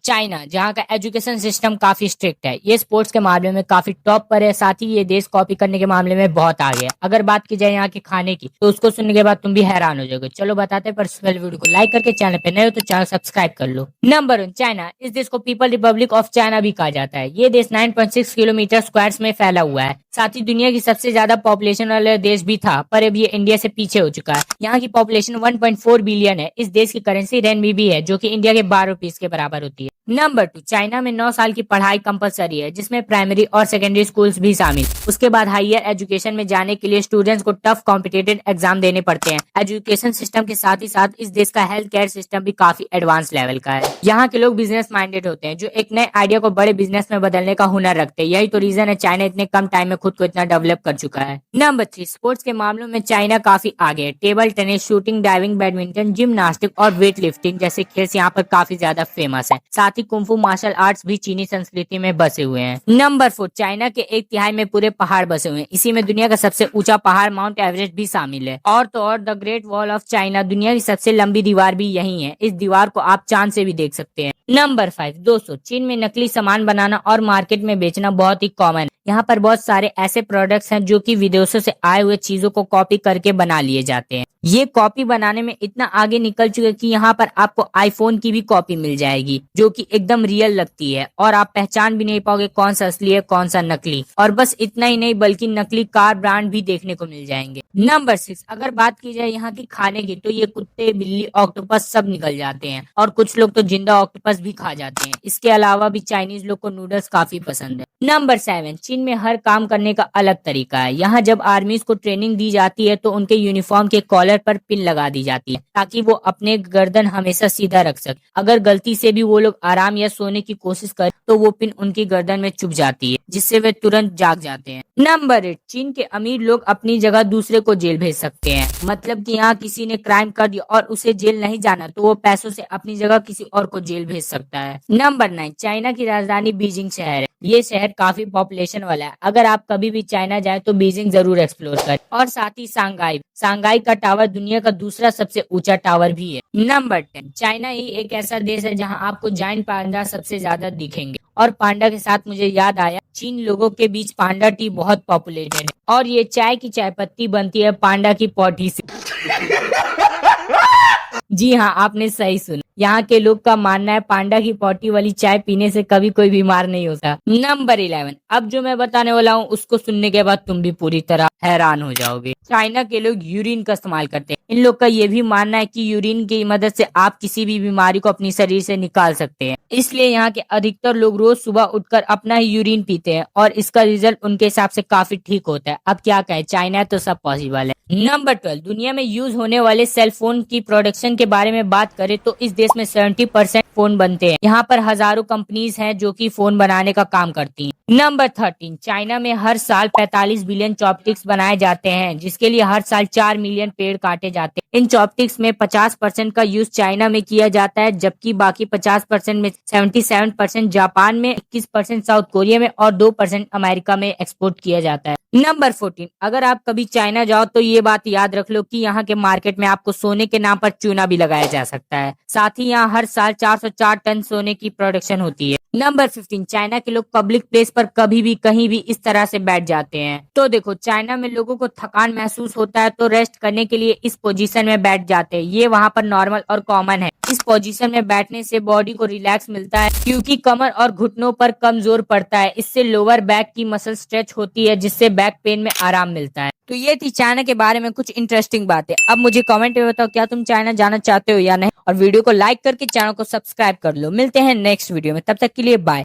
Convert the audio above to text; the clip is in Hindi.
चाइना, जहाँ का एजुकेशन सिस्टम काफी स्ट्रिक्ट है, ये स्पोर्ट्स के मामले में काफी टॉप पर है। साथ ही ये देश कॉपी करने के मामले में बहुत आगे है। अगर बात की जाए यहाँ के खाने की, तो उसको सुनने के बाद तुम भी हैरान हो जाओगे। चलो बताते हैं, पर वीडियो को लाइक करके चैनल पे नए हो तो चैनल सब्सक्राइब कर लो। Number 1, China. इस देश को पीपल रिपब्लिक ऑफ चाइना भी कहा जाता है। ये देश 9.6 किलोमीटर स्क्वायर में फैला हुआ है। साथ ही दुनिया की सबसे ज्यादा पॉपुलेशन वाला देश भी था, पर अब ये इंडिया से पीछे हो चुका है। यहाँ की पॉपुलेशन 1.4 बिलियन है। इस देश की करेंसी रेनबी है, जो कि इंडिया के 12 रुपीस के बराबर होती है। नंबर 2, चाइना में 9 साल की पढ़ाई कंपलसरी है, जिसमें प्राइमरी और सेकेंडरी स्कूल्स भी शामिल। उसके बाद हायर एजुकेशन में जाने के लिए स्टूडेंट्स को टफ कॉम्पिटिटिव एग्जाम देने पड़ते हैं। एजुकेशन सिस्टम के साथ ही साथ इस देश का हेल्थ केयर सिस्टम भी काफी एडवांस लेवल का है। यहाँ के लोग बिजनेस माइंडेड होते हैं, जो एक नए आइडिया को बड़े बिजनेस में बदलने का हुनर रखते हैं। यही तो रीजन है चाइना इतने कम टाइम में खुद को इतना डेवलप कर चुका है। नंबर 3, स्पोर्ट्स के मामलों में चाइना काफी आगे है। Table tennis, shooting, diving, badminton, gymnastic और वेट लिफ्टिंग जैसे खेल यहाँ पर काफी ज्यादा फेमस है। साथ ही कुंफू मार्शल आर्ट्स भी चीनी संस्कृति में बसे हुए हैं। नंबर 4, चाइना के 1/3 में पूरे पहाड़ बसे हुए हैं। इसी में दुनिया का सबसे ऊंचा पहाड़ माउंट एवरेस्ट भी शामिल है। और तो और the great wall of China, दुनिया की सबसे लंबी दीवार भी यही है। इस दीवार को आप चांद से भी देख सकते हैं। नंबर 5, दोस्तों, चीन में नकली सामान बनाना और मार्केट में बेचना बहुत ही कॉमन है। यहाँ पर बहुत सारे ऐसे प्रोडक्ट्स हैं जो कि विदेशों से आए हुए चीजों को कॉपी करके बना लिए जाते हैं। ये कॉपी बनाने में इतना आगे निकल चुके हैं कि यहाँ पर आपको आईफोन की भी कॉपी मिल जाएगी, जो कि एकदम रियल लगती है और आप पहचान भी नहीं पाओगे कौन सा असली है कौन सा नकली। और बस इतना ही नहीं, बल्कि नकली कार ब्रांड भी देखने को मिल जाएंगे। नंबर 6, अगर बात की जाए यहाँ की खाने की, तो ये कुत्ते, बिल्ली, ऑक्टोपस सब निकल जाते हैं और कुछ लोग तो जिंदा ऑक्टोपस भी खा जाते हैं। इसके अलावा भी चाइनीज लोग को नूडल्स काफी पसंद है। नंबर 7, चीन में हर काम करने का अलग तरीका है। यहाँ जब आर्मीज को ट्रेनिंग दी जाती है तो उनके यूनिफॉर्म के कॉलर पर पिन लगा दी जाती है, ताकि वो अपने गर्दन हमेशा सीधा रख सके। अगर गलती से भी वो लोग आराम या सोने की कोशिश करें तो वो पिन उनकी गर्दन में चुभ जाती है, जिससे वे तुरंत जाग जाते हैं। नंबर 8, चीन के अमीर लोग अपनी जगह दूसरे को जेल भेज सकते हैं। मतलब कि यहाँ किसी ने क्राइम कर दिया और उसे जेल नहीं जाना, तो वो पैसों से अपनी जगह किसी और को जेल भेज सकता है। नंबर 9, चाइना की राजधानी बीजिंग शहर है। ये शहर काफी पॉपुलेशन वाला है। अगर आप कभी भी चाइना जाए तो बीजिंग जरूर एक्सप्लोर करें। और साथ ही सांघाई का टावर दुनिया का दूसरा सबसे ऊंचा टावर भी है। नंबर 10, चाइना ही एक ऐसा देश है जहां आपको जायंट पांडा सबसे ज्यादा दिखेंगे। और पांडा के साथ मुझे याद आया, चीन लोगों के बीच पांडा टी बहुत पॉपुलेटेड है और ये चाय की चाय पत्ती बनती है पांडा की पॉटी से। जी हाँ, आपने सही सुना। यहाँ के लोग का मानना है पांडा की पॉटी वाली चाय पीने से कभी कोई बीमार नहीं होता। नंबर 11, अब जो मैं बताने वाला हूँ उसको सुनने के बाद तुम भी पूरी तरह हैरान हो जाओगे। चाइना के लोग यूरिन का इस्तेमाल करते हैं। इन लोग का ये भी मानना है कि यूरिन की मदद से आप किसी भी बीमारी को अपनी शरीर से निकाल सकते हैं। इसलिए यहाँ के अधिकतर लोग रोज सुबह उठकर अपना ही यूरिन पीते हैं और इसका रिजल्ट उनके हिसाब से काफी ठीक होता है। अब क्या कहें, चाइना है तो सब पॉसिबल है। नंबर 12, दुनिया में यूज होने वाले सेल फोन की प्रोडक्शन के बारे में बात करें तो इस देश में 70% फोन बनते हैं। यहाँ पर हजारों कंपनीज हैं जो कि फोन बनाने का काम करती हैं। नंबर 13, चाइना में हर साल 45 बिलियन चॉपस्टिक्स बनाए जाते हैं, जिसके लिए हर साल 4 मिलियन पेड़ काटे जाते हैं। इन चॉपस्टिक्स में 50% का यूज चाइना में किया जाता है, जबकि बाकी 50% में 77% जापान में, 21% साउथ कोरिया में और 2% अमेरिका में एक्सपोर्ट किया जाता है। नंबर 14, अगर आप कभी चाइना जाओ तो ये बात याद रख लो कि यहाँ के मार्केट में आपको सोने के नाम पर चूना भी लगाया जा सकता है। साथ ही यहाँ हर साल 404 टन सोने की प्रोडक्शन होती है। नंबर 15, चाइना के लोग पब्लिक प्लेस पर कभी भी कहीं भी इस तरह से बैठ जाते हैं। तो देखो, चाइना में लोगों को थकान महसूस होता है तो रेस्ट करने के लिए इस पोजीशन में बैठ जाते हैं। ये वहाँ पर नॉर्मल और कॉमन है। इस पोजीशन में बैठने से बॉडी को रिलैक्स मिलता है, क्योंकि कमर और घुटनों पर कम जोर पड़ता है। इससे लोअर बैक की मसल स्ट्रेच होती है, जिससे बैक पेन में आराम मिलता है। तो ये थी चाइना के बारे में कुछ इंटरेस्टिंग बातें। अब मुझे कमेंट में बताओ, क्या तुम चाइना जाना चाहते हो या नहीं। और वीडियो को लाइक करके चैनल को सब्सक्राइब कर लो। मिलते हैं नेक्स्ट वीडियो में, तब तक के लिए बाय।